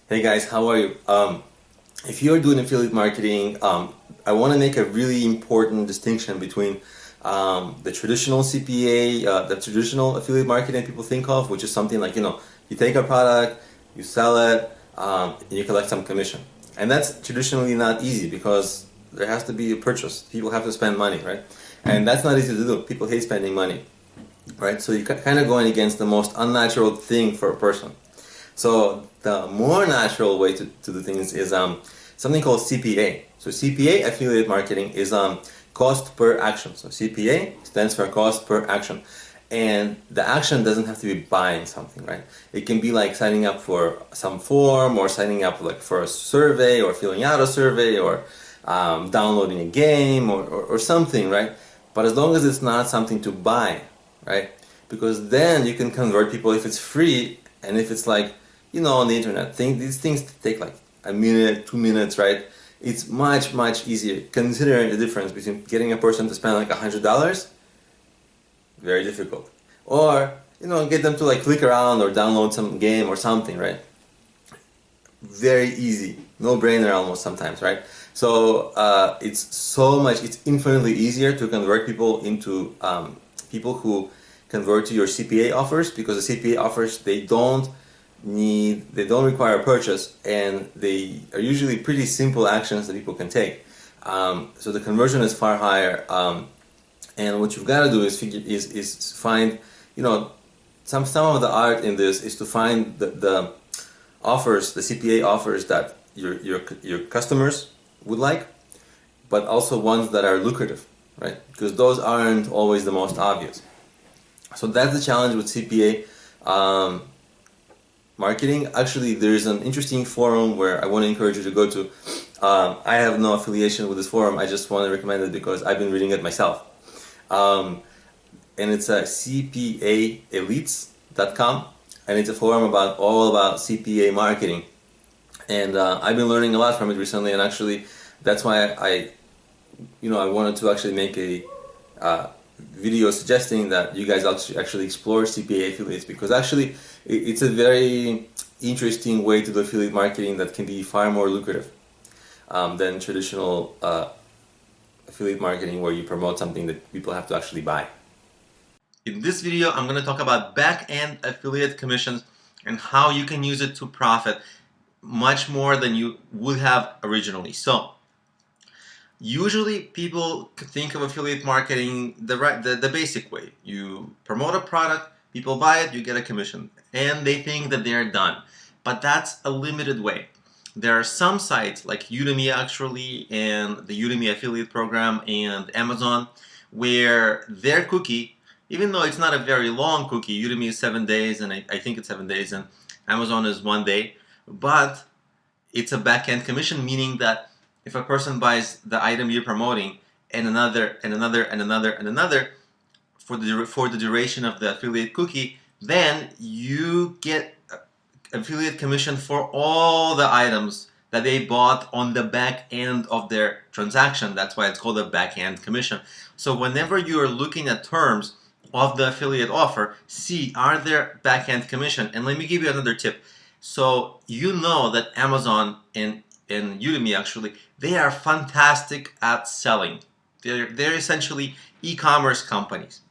Hey guys, how are you? If you're doing affiliate marketing, I want to make a really important distinction between the traditional CPA, the traditional affiliate marketing people think of, which is something like, you take a product, you sell it, and you collect some commission. And that's traditionally not easy because there has to be a purchase. People have to spend money, right? And that's not easy to do. People hate spending money, right? So you're kind of going against the most unnatural thing for a person. So the more natural way to do things is something called CPA. So CPA, affiliate marketing, is cost per action. So CPA stands for cost per action. And the action doesn't have to be buying something, right? It can be like signing up for some form, or signing up like for a survey, or filling out a survey, or downloading a game, or something, right? But as long as it's not something to buy, right? Because then you can convert people if it's free, and if it's like, on the internet, these things take like a minute, 2 minutes, right? It's much, much easier. Considering the difference between getting a person to spend like $100, very difficult. Or, get them to like click around or download some game or something, right? Very easy. No brainer almost sometimes, right? So it's infinitely easier to convert people into people who convert to your CPA offers, because the CPA offers, they don't require a purchase, and they are usually pretty simple actions that people can take. So the conversion is far higher, and what you've got to do is find, some of the art in this is to find the offers, the CPA offers that your customers would like, but also ones that are lucrative, right? Because those aren't always the most obvious. So that's the challenge with CPA marketing. Actually, there's an interesting forum where I want to encourage you to go to. I have no affiliation with this forum. I just want to recommend it because I've been reading it myself. And it's cpaelites.com, and it's a forum all about CPA marketing. And I've been learning a lot from it recently, and actually that's why I wanted to actually make a video suggesting that you guys actually explore CPA affiliates, because actually it's a very interesting way to do affiliate marketing that can be far more lucrative than traditional affiliate marketing, where you promote something that people have to actually buy. In this video, I'm going to talk about back-end affiliate commissions and how you can use it to profit much more than you would have originally. So usually people think of affiliate marketing the basic way. You promote a product, people buy it, you get a commission, and they think that they're done. But that's a limited way. There are some sites like Udemy actually, and the Udemy affiliate program, and Amazon, where their cookie, even though it's not a very long cookie, Udemy is 7 days, and I think it's 7 days, and Amazon is 1 day, but it's a back-end commission, meaning that if a person buys the item you're promoting, and another, and another, and another, and another, for the duration of the affiliate cookie, then you get affiliate commission for all the items that they bought on the back end of their transaction. That's why it's called a back-end commission. So whenever you are looking at terms of the affiliate offer, see, are there back-end commission? And let me give you another tip. So you know that Amazon and Udemy actually, they are fantastic at selling. They're essentially e-commerce companies,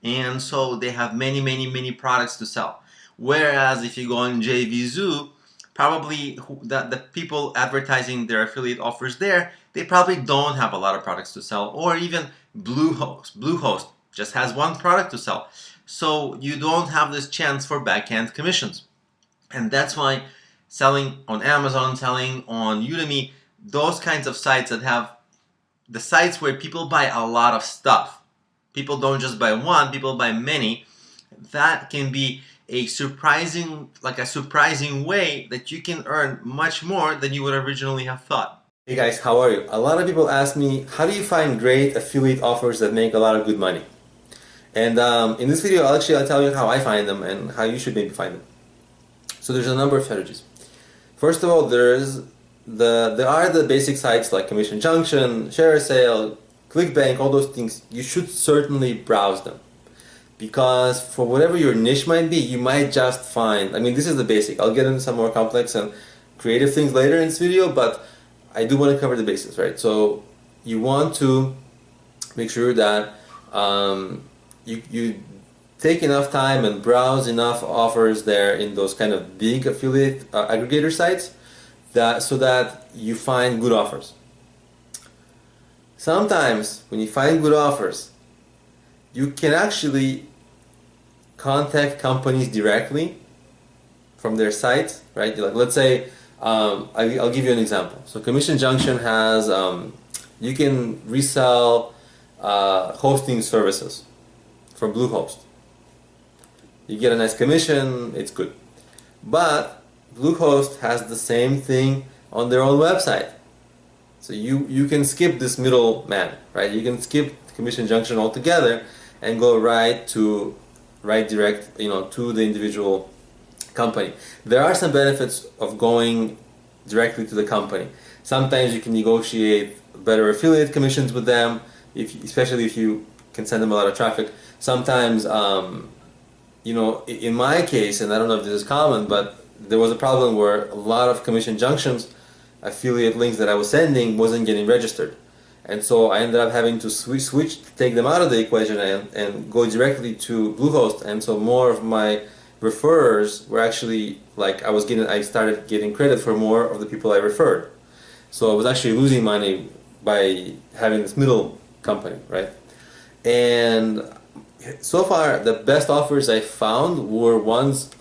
and so they have many products to sell. Whereas if you go on JVZoo, probably the people advertising their affiliate offers there, they probably don't have a lot of products to sell. Or even Bluehost just has one product to sell. So you don't have this chance for back-end commissions. And that's why selling on Amazon, selling on Udemy, those kinds of sites that have the sites where people buy a lot of stuff. People don't just buy one, people buy many. That can be a surprising way that you can earn much more than you would originally have thought. Hey guys, how are you? A lot of people ask me, how do you find great affiliate offers that make a lot of good money? And in this video, I'll tell you how I find them and how you should maybe find them. So there's a number of strategies. First of all, there are the basic sites like Commission Junction, ShareASale, ClickBank, all those things. You should certainly browse them, because for whatever your niche might be, you might just find, this is the basic. I'll get into some more complex and creative things later in this video, but I do want to cover the basics, right? So you want to make sure that you take enough time and browse enough offers there in those kind of big affiliate aggregator sites so that you find good offers. Sometimes when you find good offers, you can actually contact companies directly from their sites, right? Like, let's say, I'll give you an example. So Commission Junction has, you can resell hosting services from Bluehost. You get a nice commission, it's good. But Bluehost has the same thing on their own website. So you can skip this middleman, right? You can skip Commission Junction altogether and go right direct, to the individual company. There are some benefits of going directly to the company. Sometimes you can negotiate better affiliate commissions with them, especially if you can send them a lot of traffic. Sometimes, in my case, and I don't know if this is common, but there was a problem where a lot of Commission Junctions affiliate links that I was sending wasn't getting registered. And so I ended up having to switch, take them out of the equation and go directly to Bluehost. And so more of my referrers were actually, I started getting credit for more of the people I referred. So I was actually losing money by having this middle company, right? And so far, the best offers I found were ones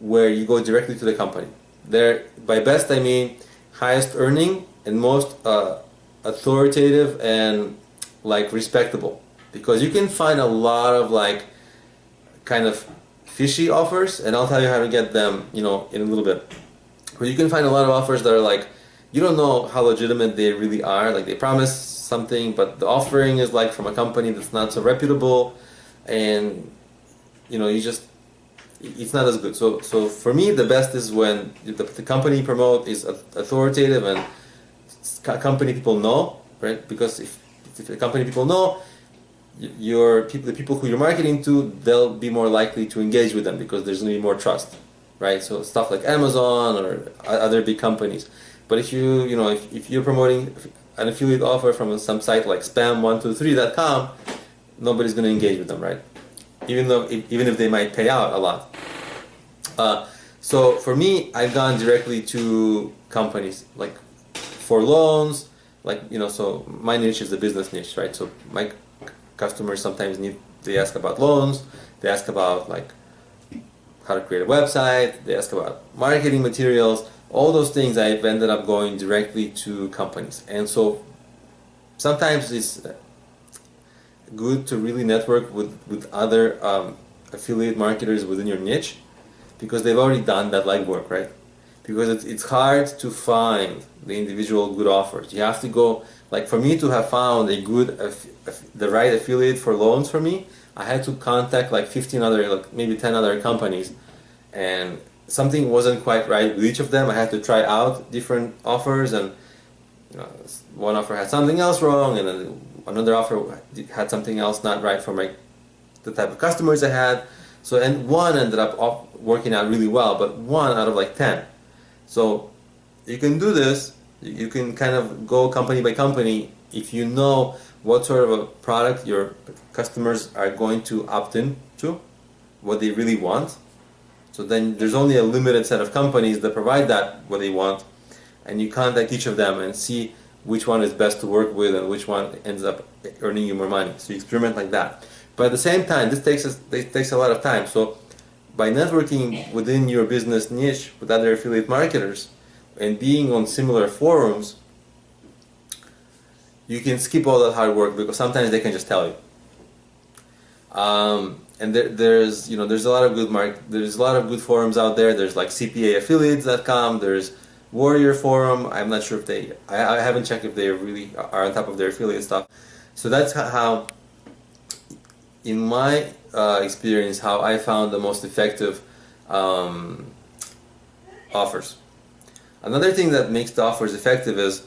where you go directly to the company. By best, I mean highest earning and most authoritative and respectable. Because you can find a lot of kind of fishy offers, and I'll tell you how to get them, in a little bit. But you can find a lot of offers that are you don't know how legitimate they really are. They promise something, but the offering is from a company that's not so reputable, and it's not as good. So for me, the best is when the company you promote is authoritative and company people know, right? Because if the company people know, the people who you're marketing to, they'll be more likely to engage with them because there's going to be more trust, right? So stuff like Amazon or other big companies. But if if you're promoting an affiliate offer from some site like spam123.com, nobody's going to engage with them, right? Even if they might pay out a lot. So for me, I've gone directly to companies for loans, so my niche is the business niche, right? So my customers sometimes they ask about loans, they ask about how to create a website, they ask about marketing materials. All those things I've ended up going directly to companies. And so sometimes it's good to really network with other affiliate marketers within your niche because they've already done that legwork, right? Because it's hard to find the individual good offers. You have to go, for me to have found the right affiliate for loans for me, I had to contact 15 other, maybe 10 other companies, and something wasn't quite right with each of them. I had to try out different offers, and one offer had something else wrong, and then another offer had something else not right for the type of customers I had. So, and one ended up working out really well, but one out of 10. So you can do this. You can kind of go company by company if you know what sort of a product your customers are going to opt in to, what they really want. So then there's only a limited set of companies that provide that, what they want, and you contact each of them and see which one is best to work with and which one ends up earning you more money. So you experiment like that. But at the same time, this takes a lot of time. So by networking within your business niche with other affiliate marketers and being on similar forums, you can skip all that hard work because sometimes they can just tell you. And there's a lot of good forums out there. There's CPAaffiliates.com. There's Warrior Forum. I'm not sure if I haven't checked if they really are on top of their affiliate stuff. So that's how, in my experience, how I found the most effective offers. Another thing that makes the offers effective is,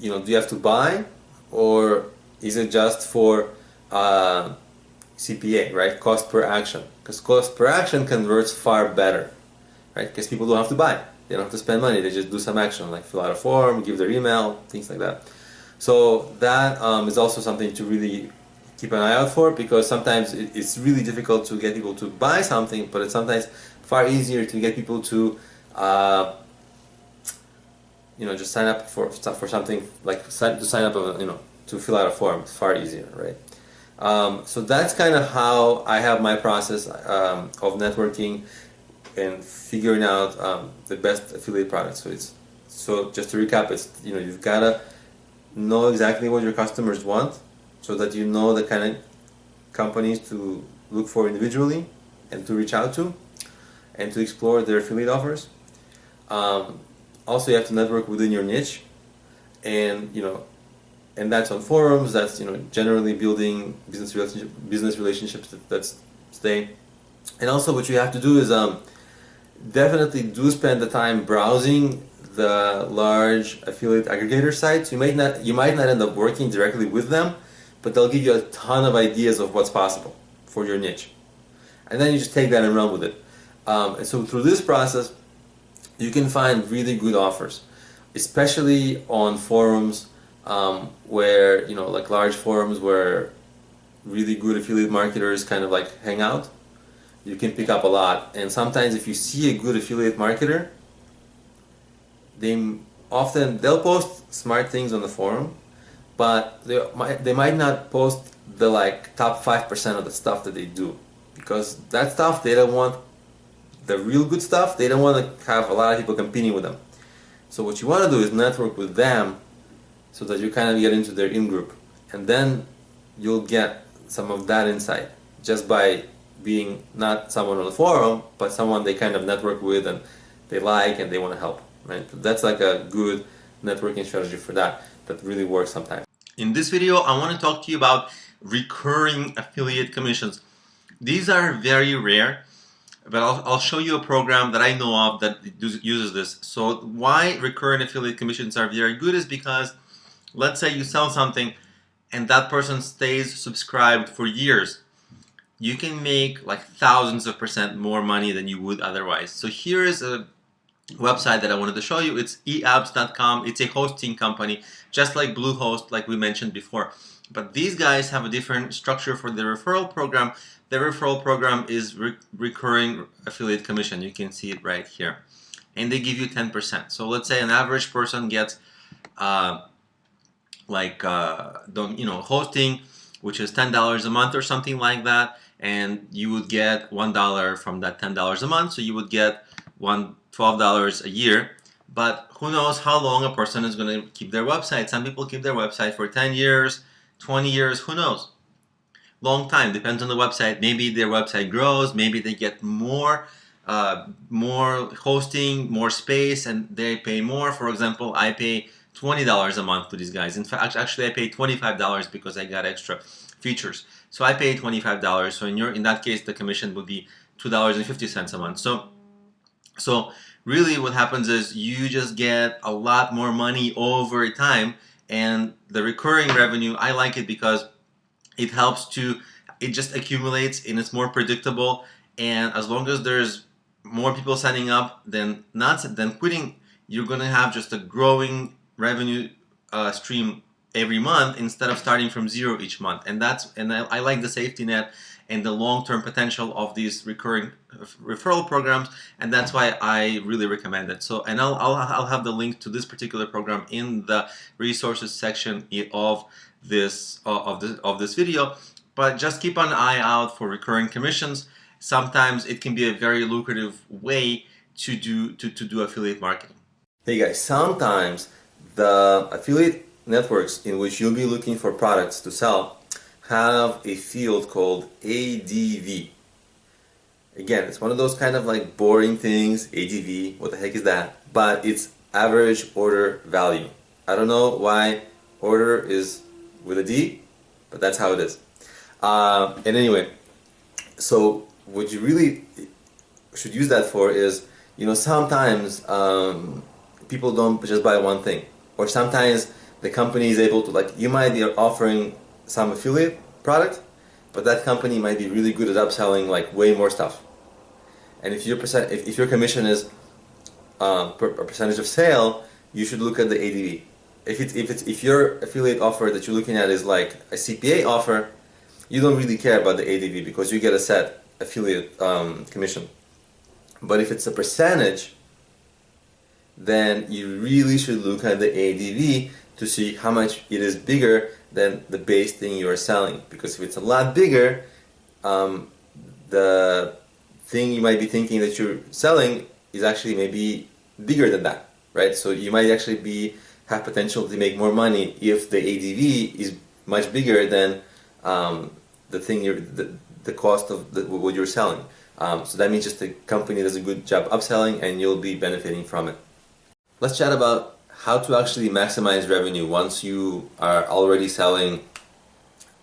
do you have to buy, or is it just for CPA, right? Cost per action. Because cost per action converts far better, right? Because people don't have to buy. They don't have to spend money. They just do some action, like fill out a form, give their email, things like that. So that is also something to really keep an eye out for, because sometimes it's really difficult to get people to buy something, but it's sometimes far easier to get people to just sign up for something, like to sign up, to fill out a form. It's far easier, right? So that's kind of how I have my process of networking and figuring out the best affiliate products. So just to recap, it's you've gotta know exactly what your customers want, so that you know the kind of companies to look for individually and to reach out to and to explore their affiliate offers. Also, you have to network within your niche, and that's on forums. That's generally building business relationships that stay. And also, what you have to do is definitely do spend the time browsing the large affiliate aggregator sites. You might not end up working directly with them, but they'll give you a ton of ideas of what's possible for your niche, and then you just take that and run with it. And so through this process, you can find really good offers, especially on forums where like large forums where really good affiliate marketers kind of like hang out. You can pick up a lot, and sometimes if you see a good affiliate marketer, they'll post smart things on the forum, but they might not post the like top 5% of the stuff that they do, because that stuff, they don't want the real good stuff. They don't want to have a lot of people competing with them. So what you want to do is network with them, so that you kind of get into their in-group, and then you'll get some of that insight just by being not someone on the forum, but someone they kind of network with and they like and they want to help, right? That's like a good networking strategy for that really works sometimes. In this video, I want to talk to you about recurring affiliate commissions. These are very rare, but I'll show you a program that I know of that uses this. So why recurring affiliate commissions are very good is because, let's say you sell something and that person stays subscribed for years. You can make like thousands of % more money than you would otherwise. So here is a website that I wanted to show you. It's eapps.com. It's a hosting company, just like Bluehost, like we mentioned before. But these guys have a different structure for their referral program. Their referral program is recurring affiliate commission. You can see it right here. And they give you 10%. So let's say an average person gets hosting, which is $10 a month or something like that, and you would get $1 from that $10 a month, so you would get $12 a year. But who knows how long a person is going to keep their website. Some people keep their website for 10 years, 20 years, who knows. Long time, depends on the website. Maybe their website grows, maybe they get more hosting, more space, and they pay more. For example, I pay $20 a month to these guys. In fact, actually I pay $25 because I got extra features. So I pay $25. So in that case, the commission would be $2.50 a month. So really what happens is you just get a lot more money over time, and the recurring revenue, I like it because it just accumulates and it's more predictable. And as long as there's more people signing up than quitting, you're going to have just a growing revenue stream every month instead of starting from zero each month. And I like the safety net and the long-term potential of these recurring referral programs, and that's why I really recommend it. So, and I'll have the link to this particular program in the resources section of this video. But just keep an eye out for recurring commissions. Sometimes it can be a very lucrative way to do affiliate marketing. Hey guys, sometimes the affiliate networks in which you'll be looking for products to sell have a field called ADV. Again, it's one of those kind of like boring things. ADV, what the heck is that? But it's average order value. I don't know why order is with a D, but that's how it is. And anyway, so what you really should use that for is, sometimes people don't just buy one thing, or sometimes the company is able to, you might be offering some affiliate product, but that company might be really good at upselling like way more stuff. And if if your commission is a percentage of sale, you should look at the ADV. If your affiliate offer that you're looking at is like a CPA offer, you don't really care about the ADV because you get a set affiliate commission. But if it's a percentage, then you really should look at the ADV to see how much it is bigger than the base thing you are selling. Because if it's a lot bigger, the thing you might be thinking that you're selling is actually maybe bigger than that, right? So you might actually have potential to make more money if the ADV is much bigger than the thing the cost of what you're selling. So that means just the company does a good job upselling and you'll be benefiting from it. Let's chat about how to actually maximize revenue once you are already selling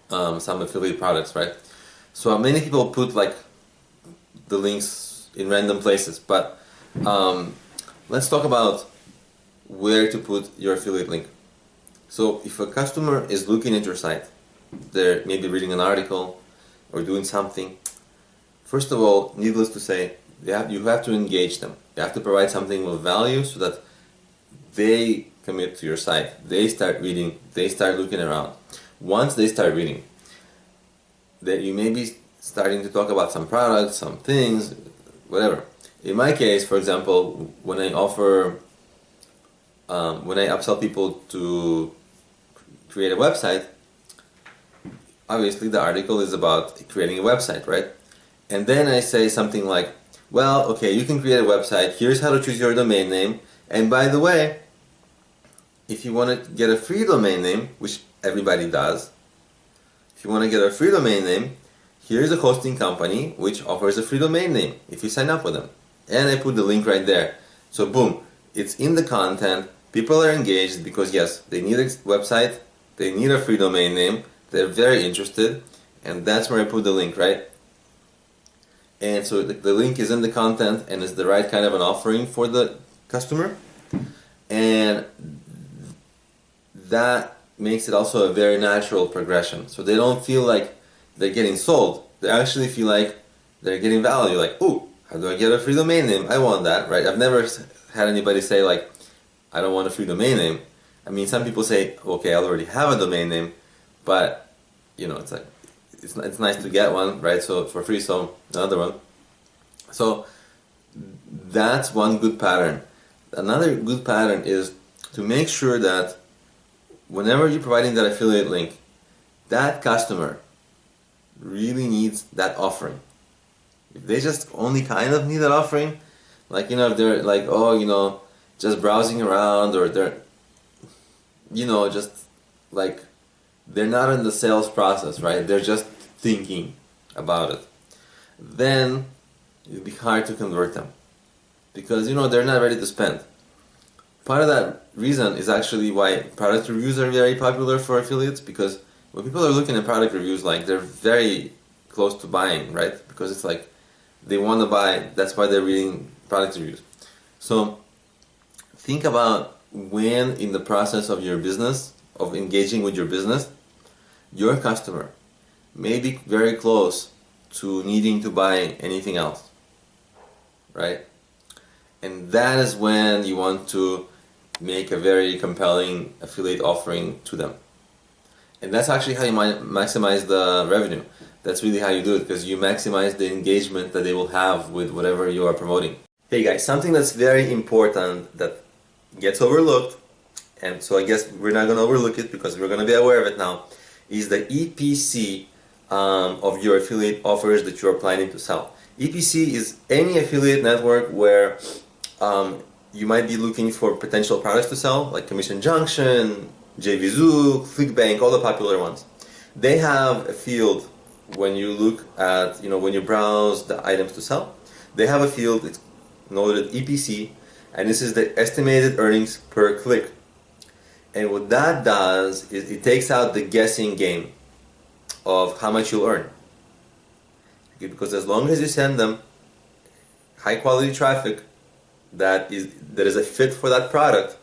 some affiliate products, right? So many people put like the links in random places, but let's talk about where to put your affiliate link. So if a customer is looking at your site, they're maybe reading an article or doing something, first of all, needless to say, you have to engage them. You have to provide something of value so that they commit to your site. They start reading, they start looking around. Once they start reading, that you may be starting to talk about some products, some things, whatever. In my case, for example, when I upsell people to create a website, obviously the article is about creating a website, right? And then I say something like, well, okay, you can create a website, here's how to choose your domain name, and by the way, if you want to get a free domain name, which everybody does, if you want to get a free domain name, here's a hosting company which offers a free domain name if you sign up with them. And I put the link right there. So boom, it's in the content, people are engaged because yes, they need a website, they need a free domain name, they're very interested, and that's where I put the link, right? And so the link is in the content and is the right kind of an offering for the customer. And that makes it also a very natural progression. So they don't feel like they're getting sold. They actually feel like they're getting value. Like, ooh, how do I get a free domain name? I want that, right? I've never had anybody say like, I don't want a free domain name. I mean, some people say, okay, I already have a domain name, but you know, it's like, it's nice to get one, right? So for free, so another one. So that's one good pattern. Another good pattern is to make sure that whenever you're providing that affiliate link, that customer really needs that offering. If they just only kind of need that offering, like, you know, if they're like, oh, you know, just browsing around, or they're, you know, just like, they're not in the sales process, right? They're just thinking about it. Then it'd be hard to convert them because, you know, they're not ready to spend. Part of that reason is actually why product reviews are very popular for affiliates, because when people are looking at product reviews, like, they're very close to buying, right? Because it's like they want to buy, that's why they're reading product reviews. So think about when in the process of your business, of engaging with your business, your customer may be very close to needing to buy anything else, right? And that is when you want to make a very compelling affiliate offering to them. And that's actually how you might maximize the revenue. That's really how you do it, because you maximize the engagement that they will have with whatever you are promoting. Hey guys, something that's very important that gets overlooked, and so I guess we're not going to overlook it because we're going to be aware of it now, is the EPC of your affiliate offers that you're planning to sell. EPC is any affiliate network where you might be looking for potential products to sell, like Commission Junction, JVZoo, ClickBank, all the popular ones. They have a field when you look at, you know, when you browse the items to sell, they have a field, it's noted EPC, and this is the estimated earnings per click. And what that does is it takes out the guessing game of how much you'll earn. Because as long as you send them high quality traffic that is a fit for that product,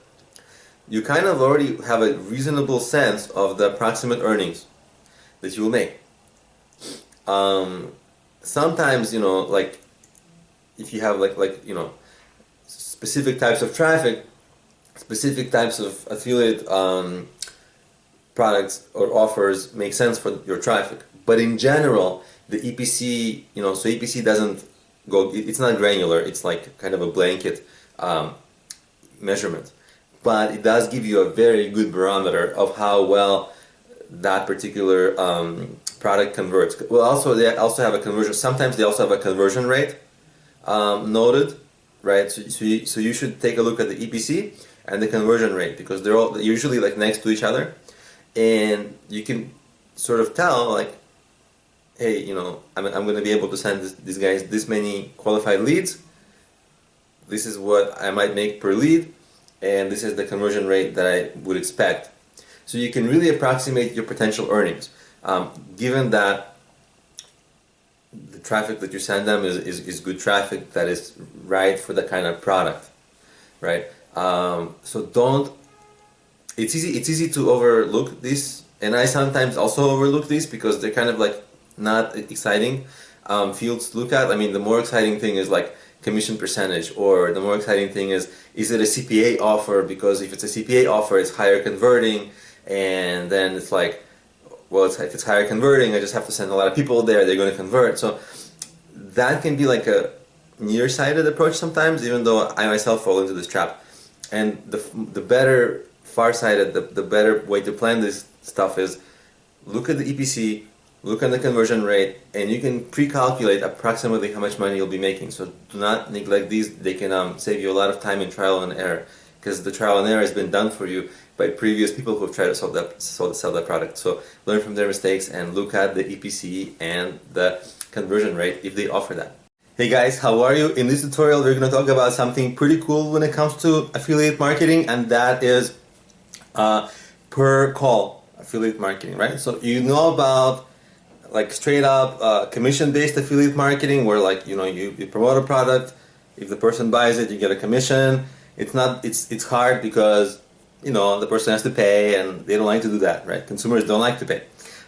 you kind of already have a reasonable sense of the approximate earnings that you will make. sometimes, like if you have specific types of traffic, specific types of affiliate products or offers make sense for your traffic. But in general, the EPC, so EPC doesn't go, it's not granular, it's like kind of a blanket measurement. But it does give you a very good barometer of how well that particular product converts. Well, also they also have a conversion. Sometimes they also have a conversion rate noted, right? So you should take a look at the EPC and the conversion rate, because they're all usually like next to each other, and you can sort of tell like, hey, I'm going to be able to send these guys this many qualified leads. This is what I might make per lead, and this is the conversion rate that I would expect. So you can really approximate your potential earnings, given that the traffic that you send them is good traffic that is right for the kind of product, right? So it's easy to overlook this, and I sometimes also overlook these because they're kind of like not exciting fields to look at. I mean, the more exciting thing is like commission percentage, or the more exciting thing is it a CPA offer, because if it's a CPA offer, it's higher converting, and then it's like, well, if it's higher converting, I just have to send a lot of people there, they're going to convert. So that can be like a nearsighted approach sometimes, even though I myself fall into this trap. And the better far-sighted, the better way to plan this stuff is look at the EPC, look at the conversion rate, and you can pre-calculate approximately how much money you'll be making. So do not neglect these. They can save you a lot of time in trial and error, because the trial and error has been done for you by previous people who have tried to sell that product. So learn from their mistakes and look at the EPC and the conversion rate if they offer that. Hey guys, how are you? In this tutorial, we're going to talk about something pretty cool when it comes to affiliate marketing, and that is per call affiliate marketing, right? So you know about like straight up commission-based affiliate marketing, where like you promote a product, if the person buys it, you get a commission. It's hard because the person has to pay, and they don't like to do that, right? Consumers don't like to pay.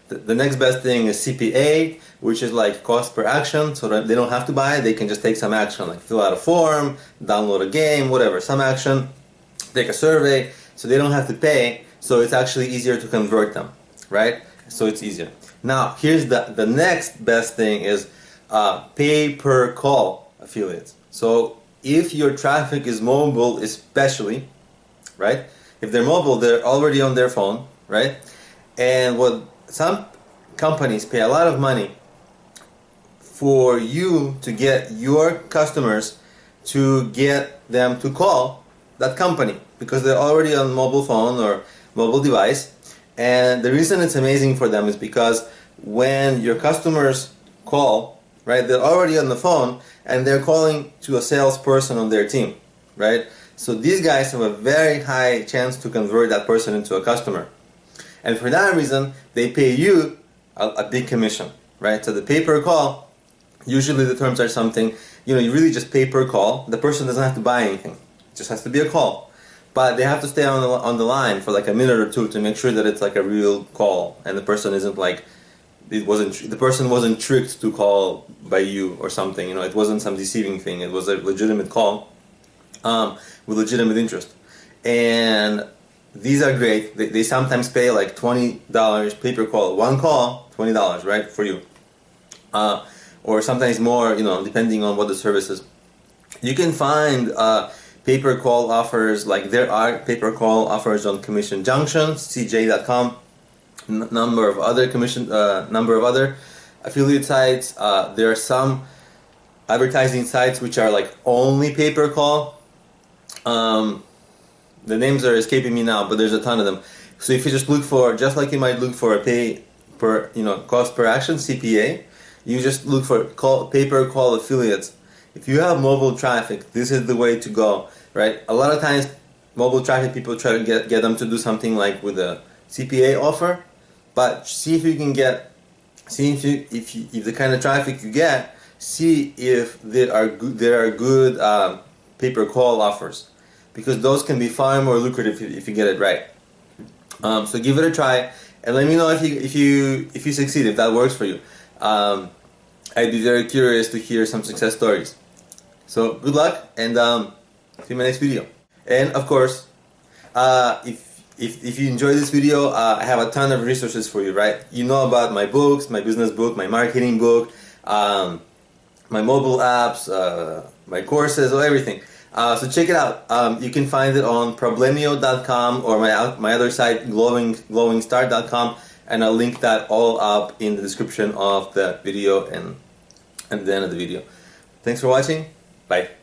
The next best thing is CPA, which is like cost per action, so that they don't have to buy, they can just take some action, like fill out a form, download a game, whatever, some action, take a survey, so they don't have to pay, so it's actually easier to convert them, right? So it's easier. Now, here's the next best thing is pay per call affiliates. So if your traffic is mobile especially, right? If they're mobile, they're already on their phone, right? And what some companies pay a lot of money for you to get your customers to get them to call that company, because they're already on mobile phone or mobile device. And the reason it's amazing for them is because when your customers call, right, they're already on the phone and they're calling to a salesperson on their team, right? So these guys have a very high chance to convert that person into a customer. And for that reason, they pay you a big commission, right? So the pay per call, usually the terms are something, you really just pay per call. The person doesn't have to buy anything. It just has to be a call. But they have to stay on the line for like a minute or two to make sure that it's like a real call, and the person isn't like, the person wasn't tricked to call by you or something. It wasn't some deceiving thing. It was a legitimate call with legitimate interest. And these are great. They sometimes pay like $20 pay per call. One call, $20, right, for you. Or sometimes more, depending on what the service is. You can find pay-per-call offers, like there are pay-per-call offers on Commission Junction, CJ.com, number of other affiliate sites. There are some advertising sites which are like only pay-per-call. The names are escaping me now, but there's a ton of them. So if you just look for, just like you might look for a cost per action, CPA, you just look for pay-per-call affiliates. If you have mobile traffic, this is the way to go, right? A lot of times, mobile traffic, people try to get them to do something like with a CPA offer, but see if you can if the kind of traffic you get, see if there are good pay-per-call offers, because those can be far more lucrative if you get it right. So give it a try and let me know if you succeed, if that works for you. I'd be very curious to hear some success stories. So good luck, and see you in my next video. And of course, if you enjoyed this video, I have a ton of resources for you, right? You know about my books, my business book, my marketing book, my mobile apps, my courses, or everything. So check it out. You can find it on problemio.com or my other site, glowingstart.com, and I'll link that all up in the description of the video and at the end of the video. Thanks for watching. Bye.